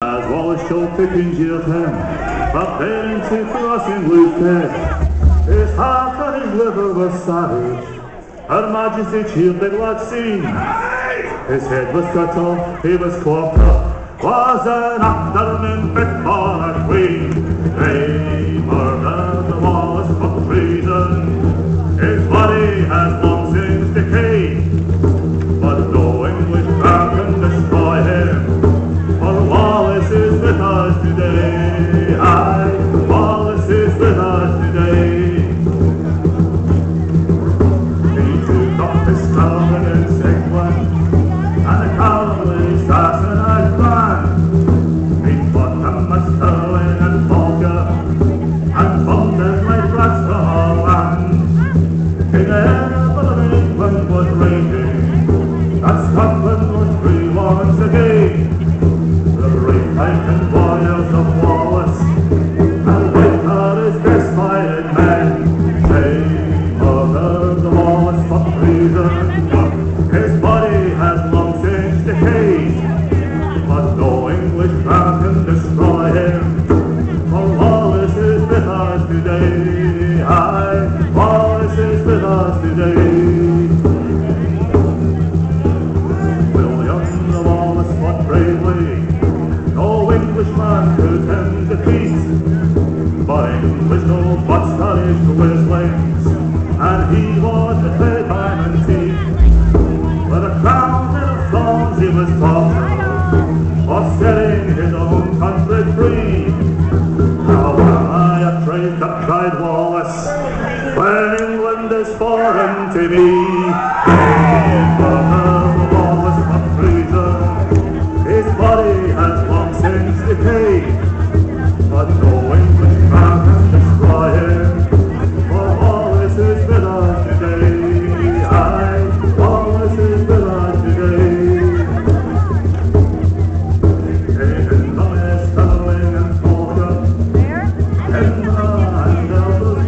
As Wallace showed picking jailed him, preparing to crossing with death. His heart and his liver were savage. Her Majesty cheered the glad scene. His head was cut off, he was clocked up, was an afternoon fit for a queen. They murdered the Wallace for treason. His body has long since decayed, but no English crowd can destroy him. For Wallace is with us today. Aye, Wallace is with us today. He took up his crown in England, and the cowardly assassinate plan. He fought them at Stirling and Falkirk, and thundered like rats from our land. In the air of England was raging, that Scotland was free once again. The brave and warriors of Wallace, and with her his despited men, they murdered the Wallace for treason. His body has long since decayed, but no English crown can destroy him. For Wallace is with us today. Aye, Wallace is with us today. William Wallace fought bravely, no Englishman could him defeat. But English no but Scottish whistling, and he was a great diamond teeth. With a crown made of thorns he was taught, for setting his own country free. How am I a traitor, cried Wallace, when England is foreign to me? They murdered the Wallace for treason. His body has long since decayed, but no English crown can destroy him. For Wallace is with us today. Aye, Wallace is with us today. In Donnie, Stirling and Falkirk, Edinburgh and Elder's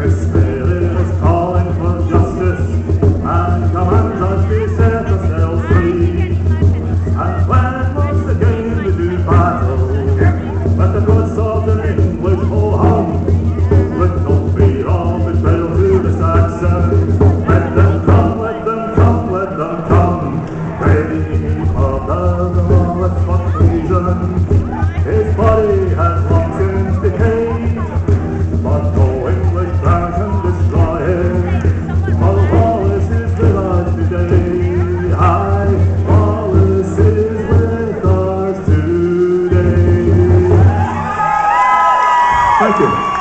his spirit is calling for justice, and commands us to set ourselves free. And when it was again to do battle, let the good swords in English hold on, with no fear of betrayal to the Saxons. Let them come, let them come, let them come. They murdered the Wallace for treason. His body has long since decayed, but no English crown can destroy him. For Wallace is with us today. Aye, Wallace is with us today. Thank you.